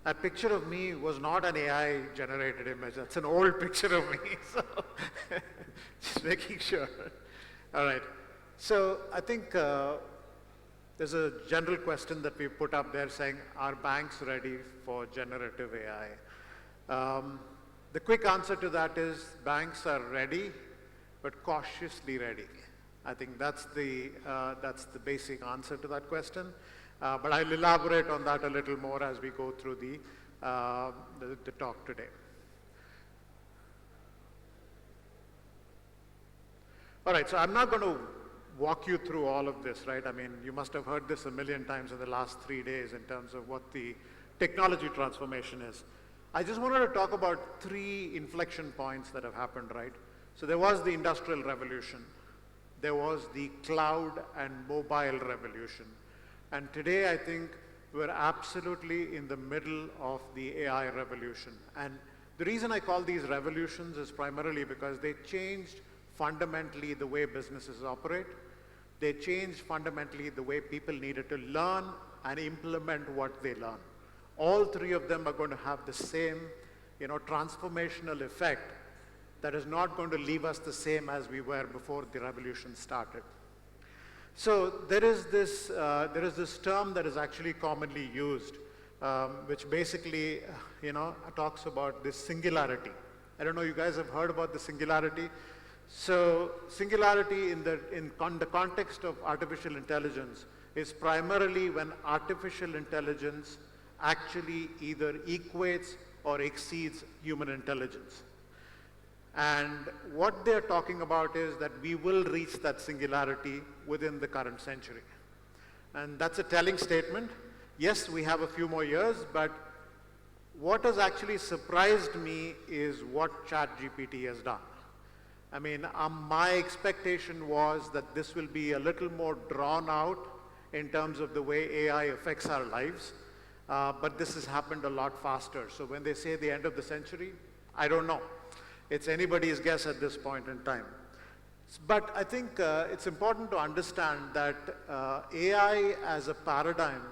that picture of me was not an AI-generated image. That's an old picture of me, so just making sure. All right. So I think there's a general question that we put up there saying, are banks ready for generative AI? The quick answer to that is banks are ready, but cautiously ready. I think that's the basic answer to that question. But I'll elaborate on that a little more as we go through the talk today. All right, so I'm not going to walk you through all of this, right? I mean, you must have heard this a million times in the last 3 days in terms of what the technology transformation is. I just wanted to talk about 3 inflection points that have happened, right? So there was the Industrial Revolution. There was the cloud and mobile revolution. And today, I think we're absolutely in the middle of the AI revolution. And the reason I call these revolutions is primarily because they changed fundamentally the way businesses operate. They changed fundamentally the way people needed to learn and implement what they learn. All 3 of them are going to have the same, transformational effect that is not going to leave us the same as we were before the revolution started. So there is this term that is actually commonly used, which basically, talks about this singularity. I don't know, you guys have heard about the singularity? So singularity in the context of artificial intelligence is primarily when artificial intelligence actually either equates or exceeds human intelligence. And what they're talking about is that we will reach that singularity within the current century. And that's a telling statement. Yes, we have a few more years, but what has actually surprised me is what ChatGPT has done. I mean, my expectation was that this will be a little more drawn out in terms of the way AI affects our lives, but this has happened a lot faster. So when they say the end of the century, I don't know. It's anybody's guess at this point in time. But I think it's important to understand that AI as a paradigm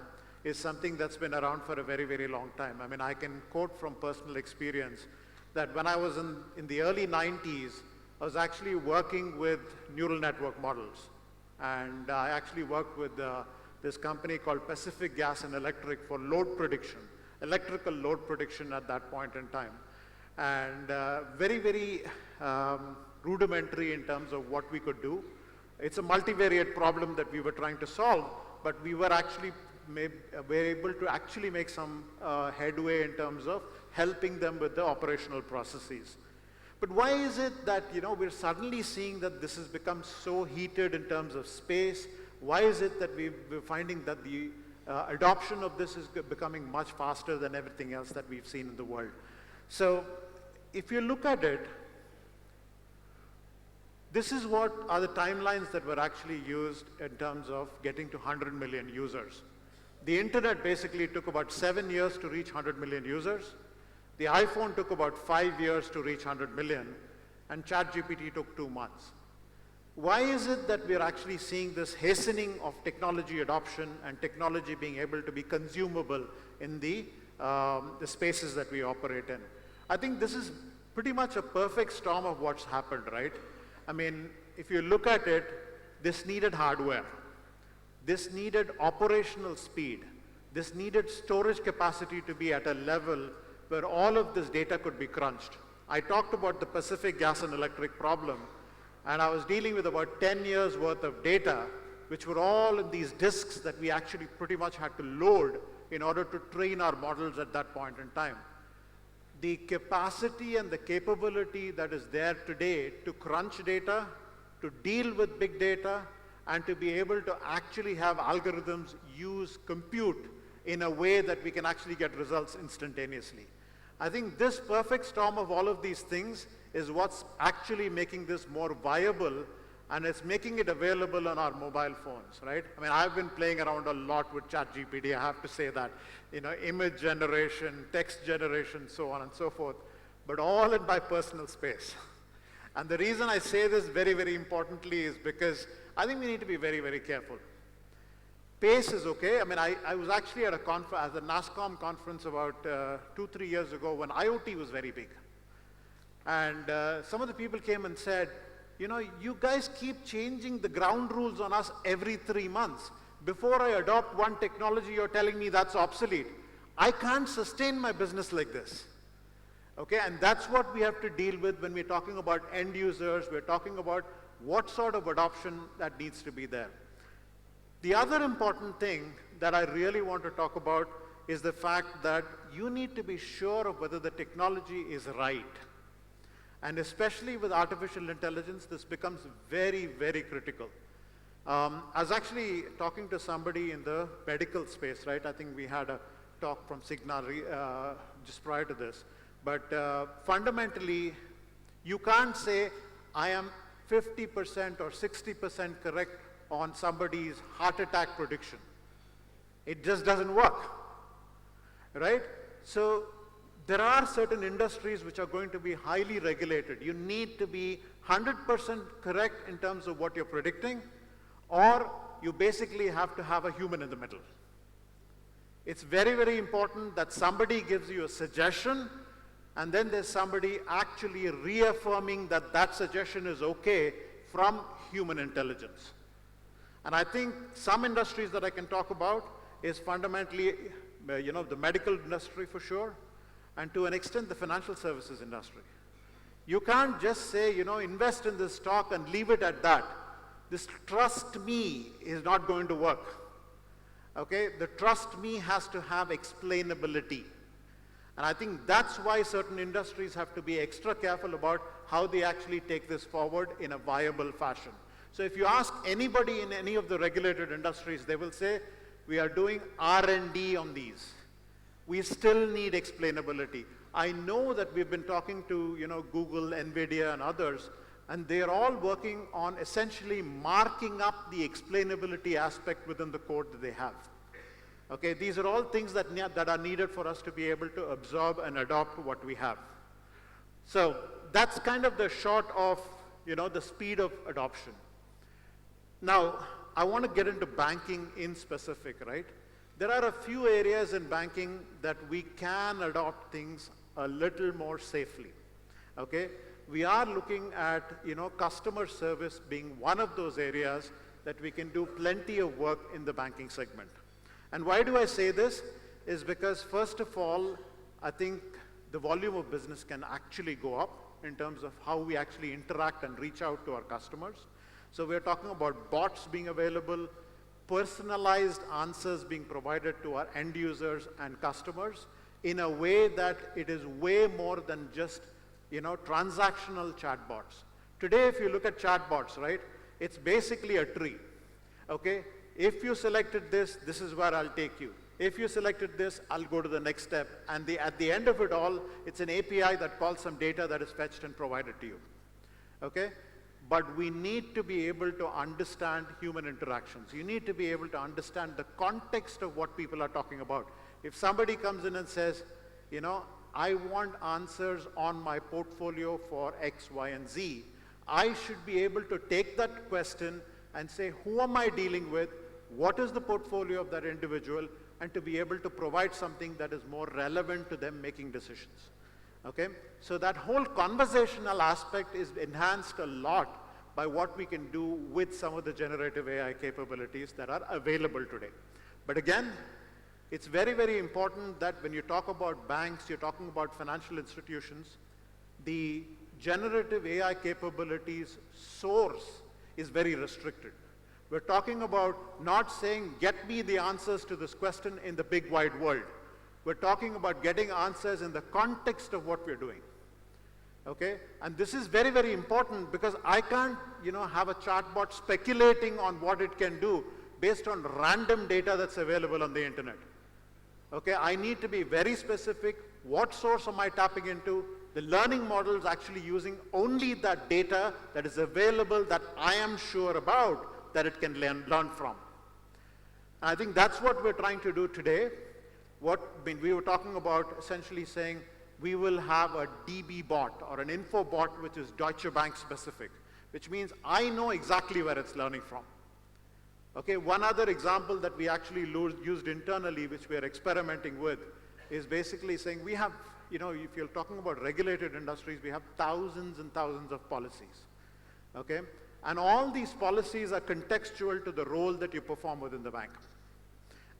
is something that's been around for a very, very long time. I mean, I can quote from personal experience that when I was in the early 90s, I was actually working with neural network models. And I actually worked with this company called Pacific Gas and Electric for load prediction, electrical load prediction at that point in time. And very, very rudimentary in terms of what we could do. It's a multivariate problem that we were trying to solve, but we were actually able to actually make some headway in terms of helping them with the operational processes. But why is it that we're suddenly seeing that this has become so heated in terms of space? Why is it that we're finding that the adoption of this is becoming much faster than everything else that we've seen in the world? So if you look at it, this is what are the timelines that were actually used in terms of getting to 100 million users. The internet basically took about 7 years to reach 100 million users. The iPhone took about 5 years to reach 100 million, and ChatGPT took 2 months. Why is it that we're actually seeing this hastening of technology adoption and technology being able to be consumable in the spaces that we operate in? I think this is pretty much a perfect storm of what's happened, right? I mean, if you look at it, this needed hardware. This needed operational speed. This needed storage capacity to be at a level where all of this data could be crunched. I talked about the Pacific Gas and Electric problem, and I was dealing with about 10 years worth of data, which were all in these disks that we actually pretty much had to load in order to train our models at that point in time. The capacity and the capability that is there today to crunch data, to deal with big data, and to be able to actually have algorithms use compute in a way that we can actually get results instantaneously. I think this perfect storm of all of these things is what's actually making this more viable, and it's making it available on our mobile phones, right? I mean, I've been playing around a lot with ChatGPT, I have to say that. Image generation, text generation, so on and so forth, but all in my personal space. And the reason I say this very, very importantly is because I think we need to be very, very careful. Pace is okay. I mean, I was actually at a conference, at the NASCOM conference about 2-3 years ago when IoT was very big. And some of the people came and said, you know, you guys keep changing the ground rules on us every 3 months. Before I adopt one technology, you're telling me that's obsolete. I can't sustain my business like this. Okay, and that's what we have to deal with when we're talking about end users. We're talking about what sort of adoption that needs to be there. The other important thing that I really want to talk about is the fact that you need to be sure of whether the technology is right. And especially with artificial intelligence, this becomes very, very critical. I was actually talking to somebody in the medical space, right? I think we had a talk from Cigna just prior to this. But fundamentally, you can't say, I am 50% or 60% correct on somebody's heart attack prediction. It just doesn't work, right? So there are certain industries which are going to be highly regulated. You need to be 100% correct in terms of what you're predicting, or you basically have to have a human in the middle. It's very, very important that somebody gives you a suggestion, and then there's somebody actually reaffirming that that suggestion is okay from human intelligence. And I think some industries that I can talk about is fundamentally, you know, the medical industry for sure, and to an extent the financial services industry. You can't just say, you know, invest in this stock and leave it at that. This trust me is not going to work. Okay, the trust me has to have explainability. And I think that's why certain industries have to be extra careful about how they actually take this forward in a viable fashion. So if you ask anybody in any of the regulated industries, they will say, we are doing R&D on these. We still need explainability. I know that we've been talking to, you know, Google, NVIDIA, and others, and they're all working on essentially marking up the explainability aspect within the code that they have. Okay, these are all things that are needed for us to be able to absorb and adopt what we have. So that's kind of the short of, you know, the speed of adoption. Now, I want to get into banking in specific, right? There are a few areas in banking that we can adopt things a little more safely, okay? We are looking at, you know, customer service being one of those areas that we can do plenty of work in the banking segment. And why do I say this? Is because, first of all, I think the volume of business can actually go up in terms of how we actually interact and reach out to our customers. So we're talking about bots being available, personalized answers being provided to our end users and customers in a way that it is way more than just, you know, transactional chatbots. Today, if you look at chatbots, right, it's basically a tree, okay? If you selected this, this is where I'll take you. If you selected this, I'll go to the next step. And at the end of it all, it's an API that calls some data that is fetched and provided to you, okay? But we need to be able to understand human interactions. You need to be able to understand the context of what people are talking about. If somebody comes in and says, you know, I want answers on my portfolio for X, Y, and Z, I should be able to take that question and say, who am I dealing with? What is the portfolio of that individual? And to be able to provide something that is more relevant to them making decisions. Okay? So that whole conversational aspect is enhanced a lot by what we can do with some of the generative AI capabilities that are available today. But again, it's very, very important that when you talk about banks, you're talking about financial institutions, the generative AI capabilities source is very restricted. We're talking about not saying, get me the answers to this question in the big wide world. We're talking about getting answers in the context of what we're doing. Okay? And this is very, very important because I can't, you know, have a chatbot speculating on what it can do based on random data that's available on the internet. Okay? I need to be very specific. What source am I tapping into? The learning model is actually using only that data that is available that I am sure about that it can learn from. And I think that's what we're trying to do today. We were talking about essentially saying we will have a DB bot or an info bot which is Deutsche Bank specific, which means I know exactly where it's learning from. Okay, one other example that we actually used internally, which we are experimenting with, is basically saying we have, if you're talking about regulated industries, we have thousands and thousands of policies, okay? And all these policies are contextual to the role that you perform within the bank,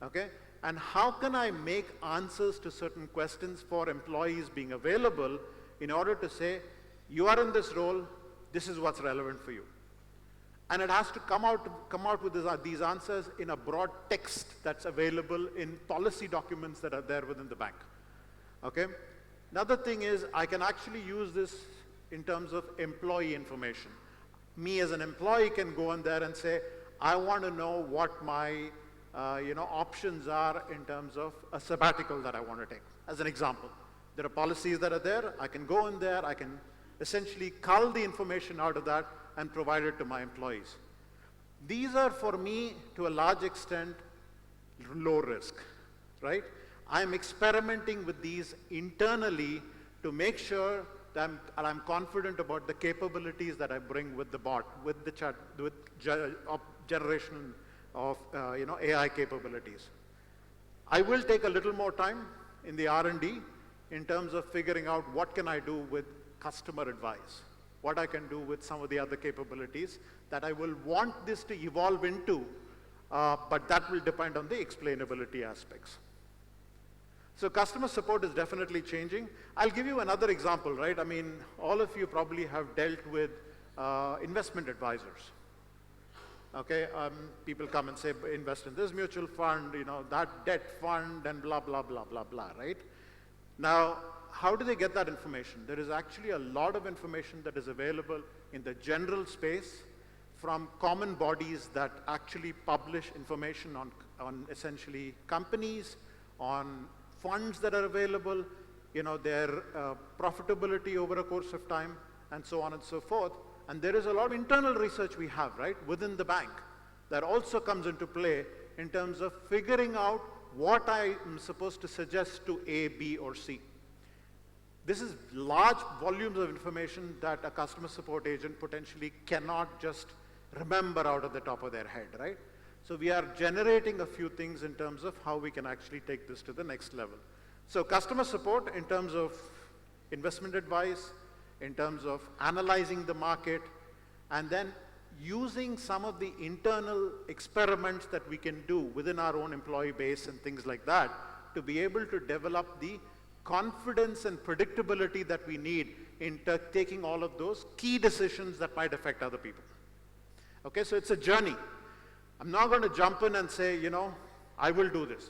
okay? And how can I make answers to certain questions for employees being available in order to say, you are in this role, this is what's relevant for you. And it has to come out with these answers in a broad text that's available in policy documents that are there within the bank. Okay? Another thing is I can actually use this in terms of employee information. Me as an employee can go in there and say, I want to know what my options are in terms of a sabbatical that I want to take, as an example. There are policies that are there. I can go in there. I can essentially cull the information out of that and provide it to my employees. These are, for me, to a large extent, low risk, right? I'm experimenting with these internally to make sure that I'm confident about the capabilities that I bring with the bot, with the chat, with generation of AI capabilities. I will take a little more time in the R&D in terms of figuring out what can I do with customer advice, what I can do with some of the other capabilities that I will want this to evolve into, but that will depend on the explainability aspects. So customer support is definitely changing. I'll give you another example, right? I mean, all of you probably have dealt with investment advisors. Okay, people come and say, invest in this mutual fund, that debt fund, and blah, blah, blah, blah, blah, right? Now, how do they get that information? There is actually a lot of information that is available in the general space from common bodies that actually publish information on essentially companies, on funds that are available, their profitability over a course of time, and so on and so forth. And there is a lot of internal research we have, right, within the bank that also comes into play in terms of figuring out what I am supposed to suggest to A, B, or C. This is large volumes of information that a customer support agent potentially cannot just remember out of the top of their head, right? So we are generating a few things in terms of how we can actually take this to the next level. So customer support in terms of investment advice, in terms of analyzing the market, and then using some of the internal experiments that we can do within our own employee base and things like that to be able to develop the confidence and predictability that we need in taking all of those key decisions that might affect other people. Okay, so it's a journey. I'm not going to jump in and say, I will do this.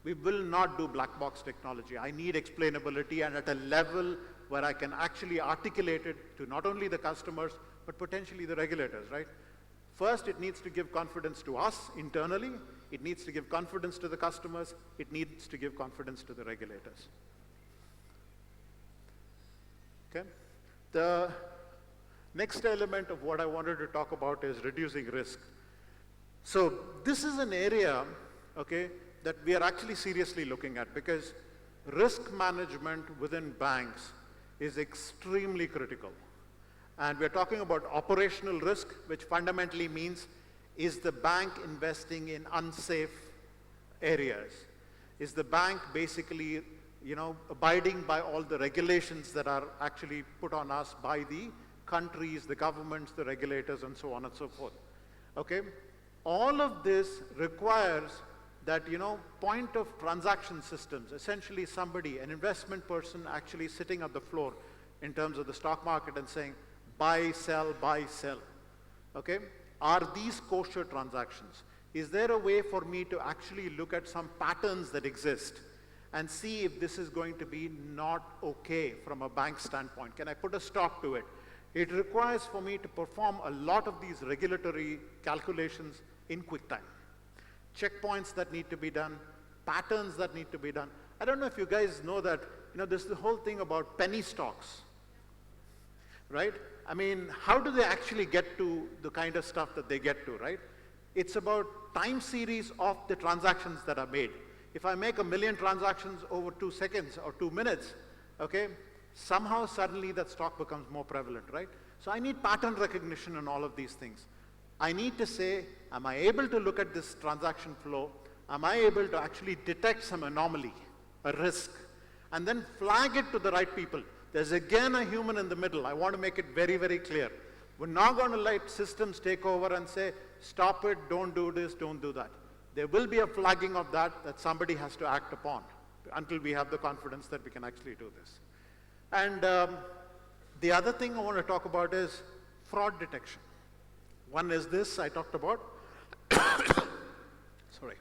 We will not do black box technology. I need explainability and at a level where I can actually articulate it to not only the customers, but potentially the regulators, right? First, it needs to give confidence to us internally. It needs to give confidence to the customers. It needs to give confidence to the regulators. Okay? The next element of what I wanted to talk about is reducing risk. So this is an area, okay, that we are actually seriously looking at because risk management within banks is extremely critical. And we're talking about operational risk, which fundamentally means, is the bank investing in unsafe areas? Is the bank basically, abiding by all the regulations that are actually put on us by the countries, the governments, the regulators, and so on and so forth? Okay? All of this requires that, point of transaction systems, essentially somebody, an investment person actually sitting at the floor in terms of the stock market and saying, buy, sell, okay? Are these kosher transactions? Is there a way for me to actually look at some patterns that exist and see if this is going to be not okay from a bank standpoint? Can I put a stop to it? It requires for me to perform a lot of these regulatory calculations in quick time. Checkpoints that need to be done, patterns that need to be done. I don't know if you guys know that, there's the whole thing about penny stocks, right? I mean, how do they actually get to the kind of stuff that they get to, right? It's about time series of the transactions that are made. If I make 1 million transactions over 2 seconds or 2 minutes, okay, somehow suddenly that stock becomes more prevalent, right? So I need pattern recognition and all of these things. I need to say, am I able to look at this transaction flow? Am I able to actually detect some anomaly, a risk, and then flag it to the right people? There's again a human in the middle. I want to make it very, very clear. We're not going to let systems take over and say, stop it, don't do this, don't do that. There will be a flagging of that somebody has to act upon until we have the confidence that we can actually do this. And the other thing I want to talk about is fraud detection. One is this I talked about. Sorry.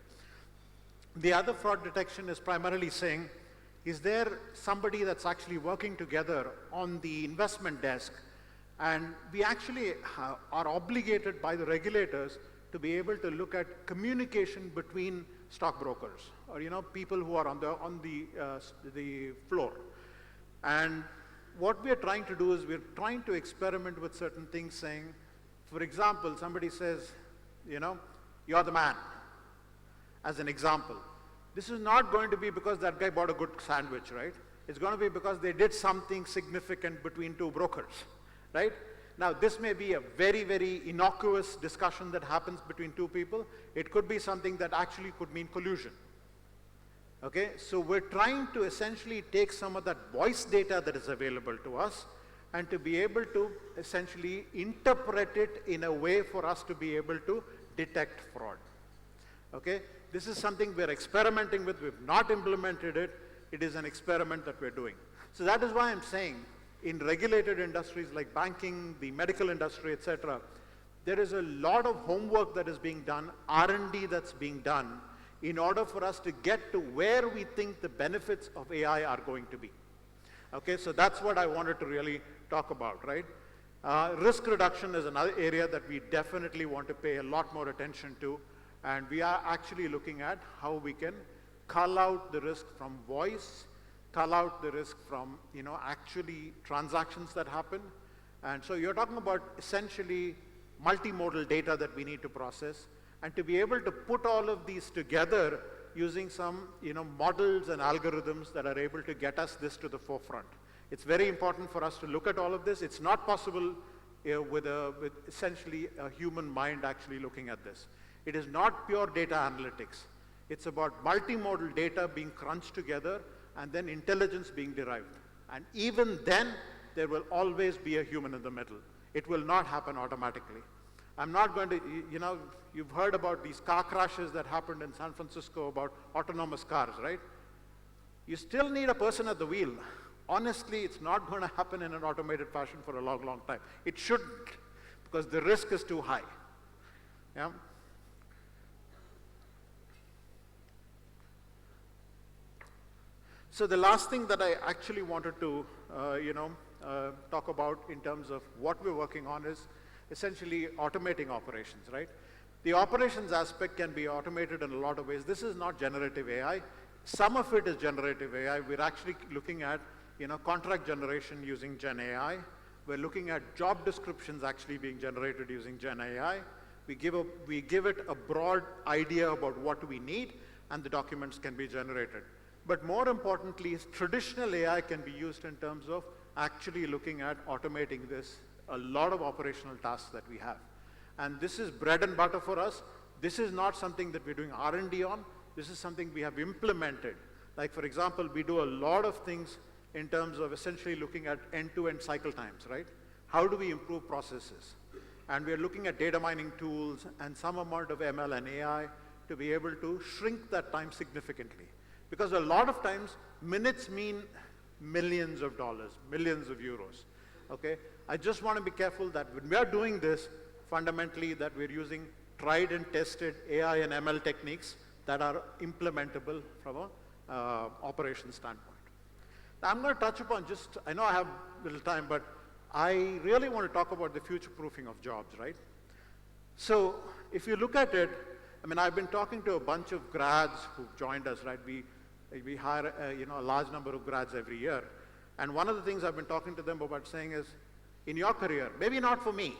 The other fraud detection is primarily saying, is there somebody that's actually working together on the investment desk? And we actually are obligated by the regulators to be able to look at communication between stockbrokers or people who are on the floor. And what we are trying to do is we're trying to experiment with certain things, saying, for example, somebody says, you're the man, as an example. This is not going to be because that guy bought a good sandwich, right? It's going to be because they did something significant between two brokers, right? Now, this may be a very, very innocuous discussion that happens between two people. It could be something that actually could mean collusion. Okay, so we're trying to essentially take some of that voice data that is available to us and to be able to essentially interpret it in a way for us to be able to detect fraud. Okay, this is something we're experimenting with. We've not implemented it. It is an experiment that we're doing. So that is why I'm saying in regulated industries like banking, the medical industry, etc., there is a lot of homework that is being done, R&D that's being done, in order for us to get to where we think the benefits of AI are going to be. Okay, so that's what I wanted to really talk about, right? Risk reduction is another area that we definitely want to pay a lot more attention to, and we are actually looking at how we can cull out the risk from voice, cull out the risk from, actually transactions that happen. And so you're talking about essentially multimodal data that we need to process, and to be able to put all of these together using some, models and algorithms that are able to get us this to the forefront. It's very important for us to look at all of this. It's not possible with essentially a human mind actually looking at this. It is not pure data analytics. It's about multimodal data being crunched together and then intelligence being derived. And even then, there will always be a human in the middle. It will not happen automatically. I'm not going to, you've heard about these car crashes that happened in San Francisco about autonomous cars, right? You still need a person at the wheel. Honestly, it's not going to happen in an automated fashion for a long, long time. It shouldn't, because the risk is too high. Yeah? So the last thing that I actually wanted to, talk about in terms of what we're working on is essentially automating operations, right? The operations aspect can be automated in a lot of ways. This is not generative AI. Some of it is generative AI. We're actually looking at, contract generation using Gen AI. We're looking at job descriptions actually being generated using Gen AI. We give it a broad idea about what we need, and the documents can be generated. But more importantly, traditional AI can be used in terms of actually looking at automating a lot of operational tasks that we have. And this is bread and butter for us. This is not something that we're doing R&D on. This is something we have implemented. Like, for example, we do a lot of things in terms of essentially looking at end-to-end cycle times, right? How do we improve processes? And we're looking at data mining tools and some amount of ML and AI to be able to shrink that time significantly. Because a lot of times, minutes mean millions of dollars, millions of euros, okay? I just want to be careful that when we are doing this, fundamentally that we're using tried and tested AI and ML techniques that are implementable from an operations standpoint. Now I'm going to touch upon I know I have little time, but I really want to talk about the future proofing of jobs, right? So if you look at it, I've been talking to a bunch of grads who've joined us, right? We hire a large number of grads every year. And one of the things I've been talking to them about saying is, in your career, maybe not for me,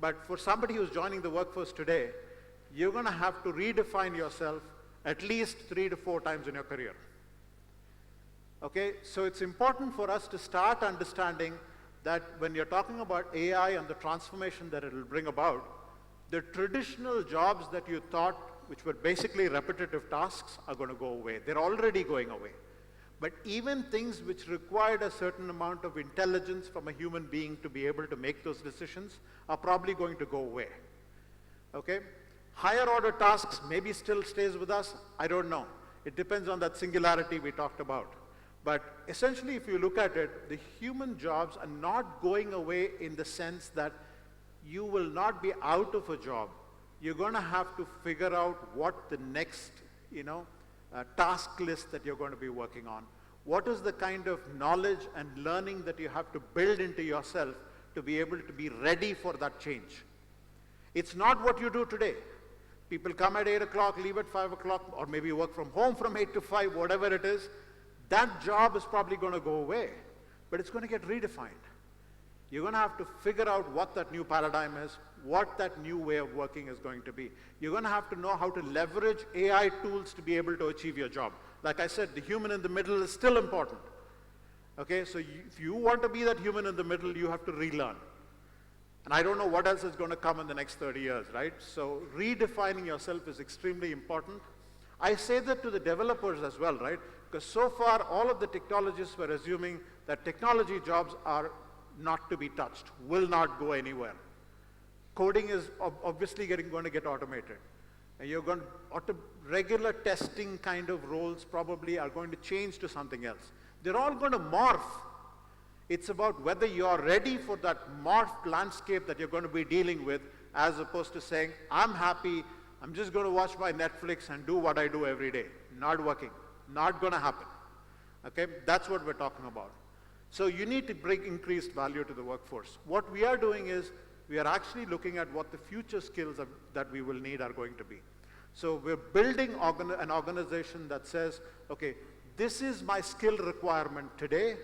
but for somebody who's joining the workforce today, you're going to have to redefine yourself at least 3 to 4 times in your career. Okay, so it's important for us to start understanding that when you're talking about AI and the transformation that it will bring about, The traditional jobs that you thought, which were basically repetitive tasks, are going to go away. They're already going away. But even things which required a certain amount of intelligence from a human being to be able to make those decisions are probably going to go away. Okay? Higher order tasks maybe still stays with us. I don't know. It depends on that singularity we talked about. But essentially, if you look at it, the human jobs are not going away in the sense that you will not be out of a job. You're going to have to figure out what the next, task list that you're going to be working on. What is the kind of knowledge and learning that you have to build into yourself to be able to be ready for that change? It's not what you do today. People come at 8 o'clock, leave at 5 o'clock, or maybe work from home from 8 to 5, whatever it is. That job is probably going to go away, but it's going to get redefined. You're going to have to figure out what that new paradigm is, what that new way of working is going to be. You're going to have to know how to leverage AI tools to be able to achieve your job. Like I said, the human in the middle is still important. Okay, so if you want to be that human in the middle, you have to relearn. And I don't know what else is going to come in the next 30 years, right? So redefining yourself is extremely important. I say that to the developers as well, right? Because so far, all of the technologists were assuming that technology jobs are not to be touched, will not go anywhere. Coding is obviously going to get automated. And you're going to, regular testing kind of roles probably are going to change to something else. They're all going to morph. It's about whether you're ready for that morphed landscape that you're going to be dealing with, as opposed to saying, I'm happy, I'm just going to watch my Netflix and do what I do every day. Not working. Not going to happen. Okay? That's what we're talking about. So you need to bring increased value to the workforce. What we are doing is we are actually looking at what the future skills that we will need are going to be. So we're building an organization that says, okay, this is my skill requirement today.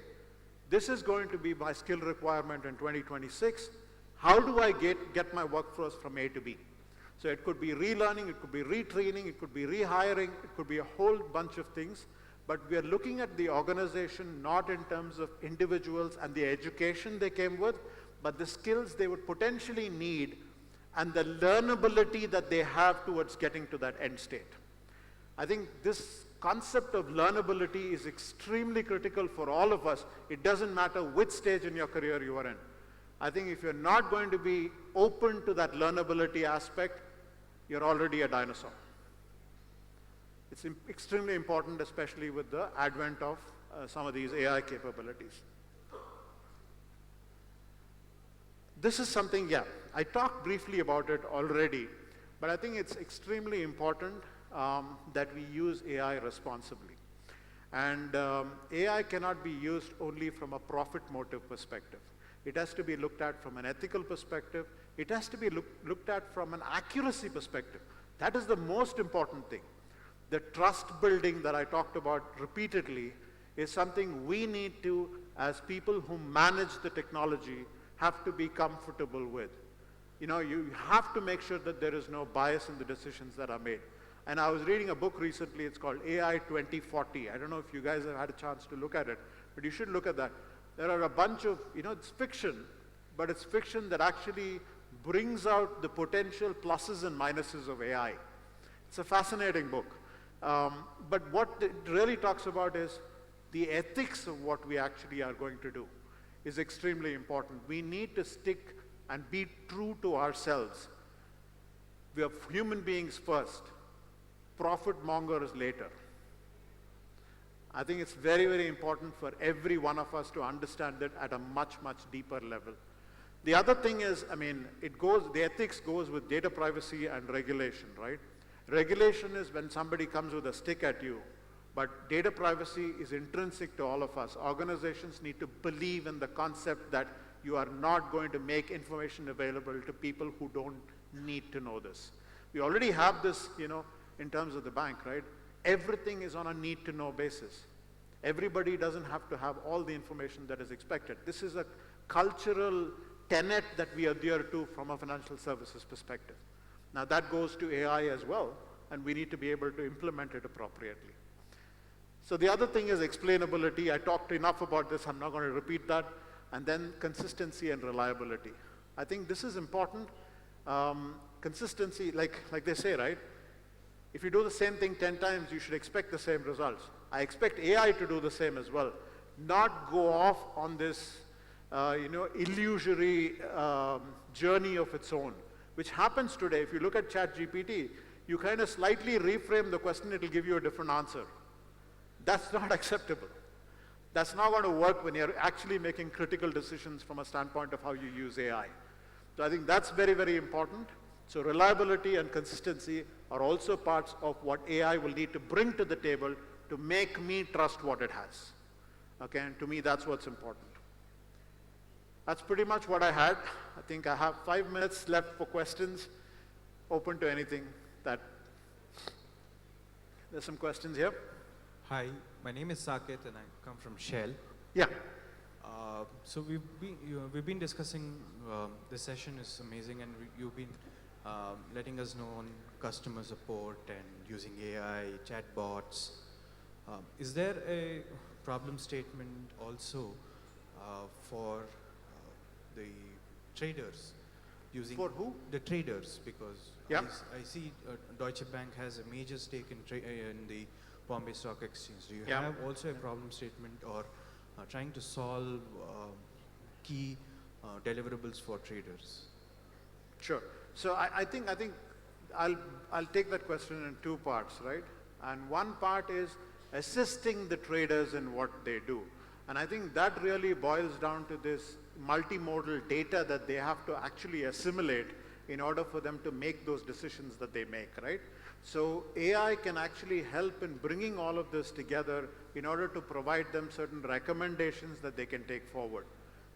This is going to be my skill requirement in 2026. How do I get my workforce from A to B? So it could be relearning, it could be retraining, it could be rehiring, it could be a whole bunch of things. But we are looking at the organization not in terms of individuals and the education they came with, but the skills they would potentially need and the learnability that they have towards getting to that end state. I think this concept of learnability is extremely critical for all of us. It doesn't matter which stage in your career you are in. I think if you're not going to be open to that learnability aspect, you're already a dinosaur. It's extremely important, especially with the advent of some of these AI capabilities. This is something, I talked briefly about it already, but I think it's extremely important that we use AI responsibly. And AI cannot be used only from a profit motive perspective. It has to be looked at from an ethical perspective. It has to be looked at from an accuracy perspective. That is the most important thing. The trust building that I talked about repeatedly is something we need to, as people who manage the technology, have to be comfortable with. You have to make sure that there is no bias in the decisions that are made. And I was reading a book recently, it's called AI 2040. I don't know if you guys have had a chance to look at it, but you should look at that. There are a bunch of, it's fiction, but it's fiction that actually brings out the potential pluses and minuses of AI. It's a fascinating book. But what it really talks about is the ethics of what we actually are going to do is extremely important. We need to stick and be true to ourselves. We are human beings first, profit mongers later. I think it's very, very important for every one of us to understand that at a much, much deeper level. The other thing is, the ethics goes with data privacy and regulation, right? Regulation is when somebody comes with a stick at you, but data privacy is intrinsic to all of us. Organizations need to believe in the concept that you are not going to make information available to people who don't need to know this. We already have this, in terms of the bank, right? Everything is on a need-to-know basis. Everybody doesn't have to have all the information that is expected. This is a cultural tenet that we adhere to from a financial services perspective. Now that goes to AI as well, and we need to be able to implement it appropriately. So the other thing is explainability. I talked enough about this, I'm not going to repeat that. And then consistency and reliability. I think this is important. consistency, like they say, right? If you do the same thing 10 times, you should expect the same results. I expect AI to do the same as well. Not go off on this, illusory journey of its own, which happens today. If you look at ChatGPT, you kind of slightly reframe the question, it'll give you a different answer. That's not acceptable. That's not going to work when you're actually making critical decisions from a standpoint of how you use AI. So I think that's very, very important. So reliability and consistency are also parts of what AI will need to bring to the table to make me trust what it has. Okay, and to me, that's what's important. That's pretty much what I had. I think I have 5 minutes left for questions. Open to anything that, there's some questions here. Hi, my name is Saket and I come from Shell. Yeah. So we've been discussing, this session is amazing, and you've been letting us know on customer support and using AI, chatbots. Is there a problem statement also for the traders using... For who? The traders, because yeah. I see Deutsche Bank has a major stake in the Bombay Stock Exchange. Do you yeah. have also a problem statement or trying to solve key deliverables for traders? Sure. So I think I'll take that question in two parts, right? And one part is assisting the traders in what they do. And I think that really boils down to this multimodal data that they have to actually assimilate in order for them to make those decisions that they make, right? So AI can actually help in bringing all of this together in order to provide them certain recommendations that they can take forward,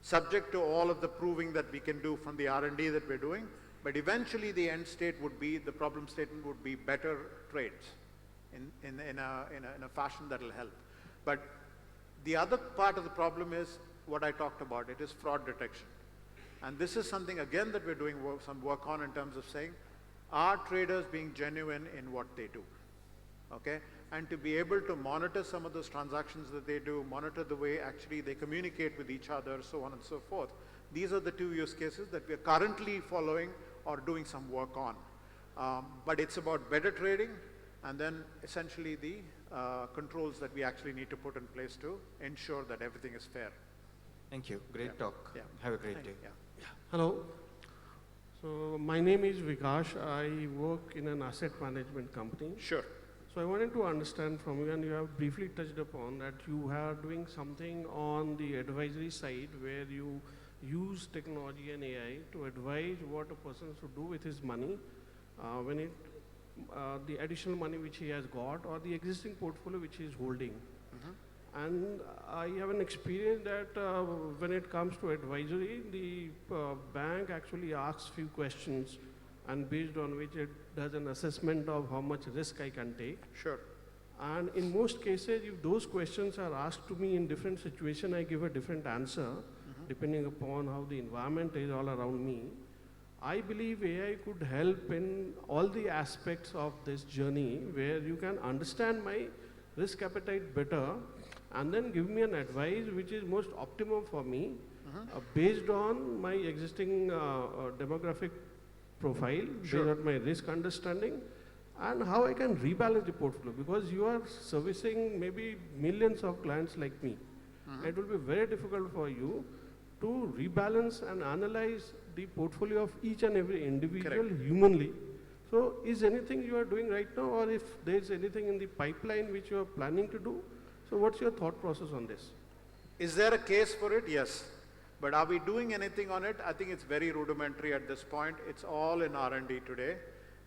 subject to all of the proving that we can do from the R&D that we're doing. But eventually the end state would be, the problem statement would be better trades in a fashion that will help. But the other part of the problem is what I talked about. It is fraud detection. And this is something, again, that we're doing some work on in terms of saying, are traders being genuine in what they do? Okay? And to be able to monitor some of those transactions that they do, monitor the way actually they communicate with each other, so on and so forth. These are the two use cases that we are currently following or doing some work on. But it's about better trading and then essentially the controls that we actually need to put in place to ensure that everything is fair. Thank you. Great talk. Yeah. Have a great day. Yeah. Hello. So my name is Vikash. I work in an asset management company. Sure. So I wanted to understand from you, and you have briefly touched upon that you are doing something on the advisory side where you use technology and AI to advise what a person should do with his money when the additional money which he has got or the existing portfolio which he is holding. And I have an experience that when it comes to advisory, the bank actually asks few questions, and based on which it does an assessment of how much risk I can take. Sure. And in most cases, if those questions are asked to me in different situations, I give a different answer, depending upon how the environment is all around me. I believe AI could help in all the aspects of this journey where you can understand my risk appetite better and then give me an advice which is most optimum for me based on my existing demographic profile, based on my risk understanding, and how I can rebalance the portfolio, because you are servicing maybe millions of clients like me. It will be very difficult for you to rebalance and analyze the portfolio of each and every individual humanly. So is anything you are doing right now, or if there is anything in the pipeline which you are planning to do? So what's your thought process on this? Is there a case for it? Yes. But are we doing anything on it? I think it's very rudimentary at this point. It's all in R&D today.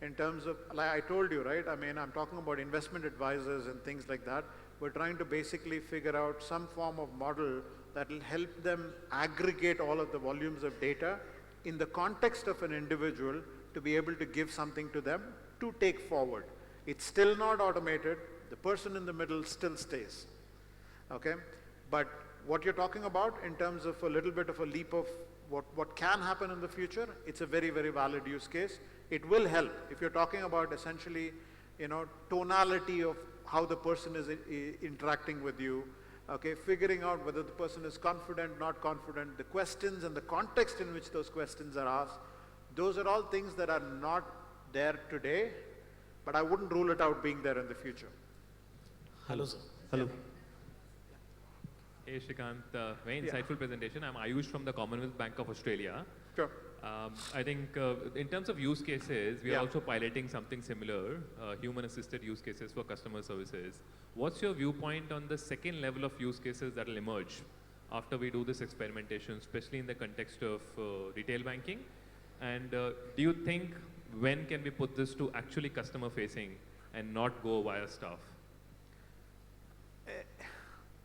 In terms of, like I told you, right? I mean, I'm talking about investment advisors and things like that. We're trying to basically figure out some form of model that will help them aggregate all of the volumes of data in the context of an individual to be able to give something to them to take forward. It's still not automated. The person in the middle still stays. Okay? But what you're talking about in terms of a little bit of a leap of what can happen in the future, it's a very, very valid use case. It will help if you're talking about essentially, tonality of how the person is interacting with you, okay, figuring out whether the person is confident, not confident, the questions and the context in which those questions are asked. Those are all things that are not there today, but I wouldn't rule it out being there in the future. Hello, sir. Hello. Hey Srikanth, very insightful presentation. I'm Ayush from the Commonwealth Bank of Australia. Sure. I think in terms of use cases, we are also piloting something similar, human-assisted use cases for customer services. What's your viewpoint on the second level of use cases that will emerge after we do this experimentation, especially in the context of retail banking? And do you think when can we put this to actually customer-facing and not go via staff?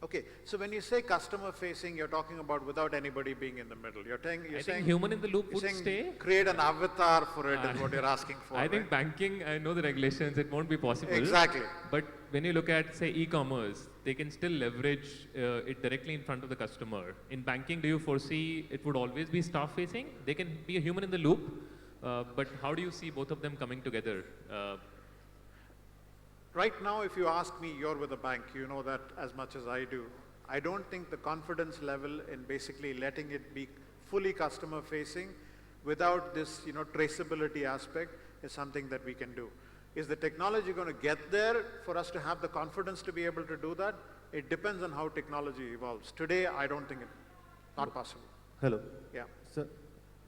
Okay, so when you say customer facing, you're talking about without anybody being in the middle. I think human in the loop would stay. Create an avatar for it is what you're asking for. I think banking, I know the regulations, it won't be possible. Exactly. But when you look at, say, e-commerce, they can still leverage it directly in front of the customer. In banking, do you foresee it would always be staff facing? They can be a human in the loop, but how do you see both of them coming together? Right now, if you ask me, you're with a bank, you know that as much as I do. I don't think the confidence level in basically letting it be fully customer facing without this, traceability aspect is something that we can do. Is the technology going to get there for us to have the confidence to be able to do that? It depends on how technology evolves. Today, I don't think it's not possible. Hello. Yeah. Sir,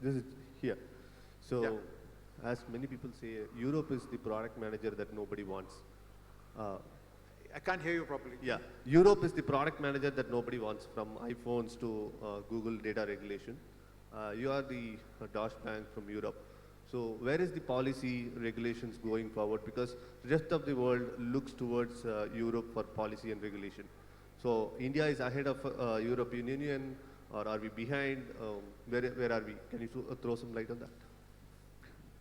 this is here. So, as many people say, Europe is the product manager that nobody wants. I can't hear you properly. Yeah, Europe is the product manager that nobody wants, from iPhones to Google data regulation. You are the Deutsche Bank from Europe. So where is the policy regulations going forward? Because the rest of the world looks towards Europe for policy and regulation. So India is ahead of European Union, or are we behind? Where are we? Can you throw some light on that?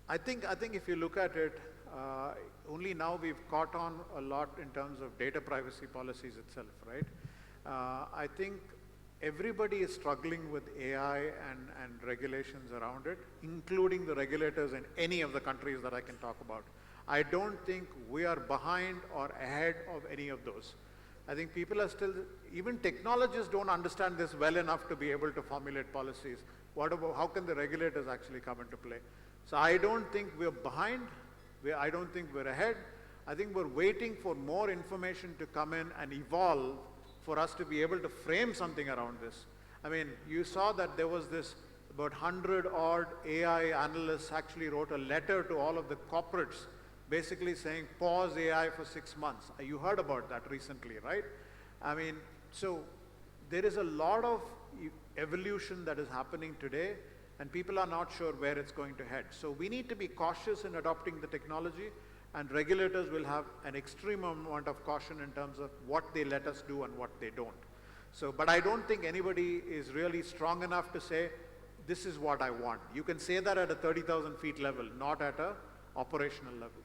I think if you look at it, only now we've caught on a lot in terms of data privacy policies itself, right? I think everybody is struggling with AI and regulations around it, including the regulators in any of the countries that I can talk about. I don't think we are behind or ahead of any of those. I think people are still, even technologists don't understand this well enough to be able to formulate policies. What about, how can the regulators actually come into play? So I don't think we're behind. I don't think we're ahead. I think we're waiting for more information to come in and evolve for us to be able to frame something around this. I mean, you saw that there was this, about 100 odd AI analysts actually wrote a letter to all of the corporates basically saying, pause AI for 6 months. You heard about that recently, right? I mean, so there is a lot of evolution that is happening today, and people are not sure where it's going to head. So we need to be cautious in adopting the technology, and regulators will have an extreme amount of caution in terms of what they let us do and what they don't. So, but I don't think anybody is really strong enough to say, this is what I want. You can say that at a 30,000 feet level, not at a operational level.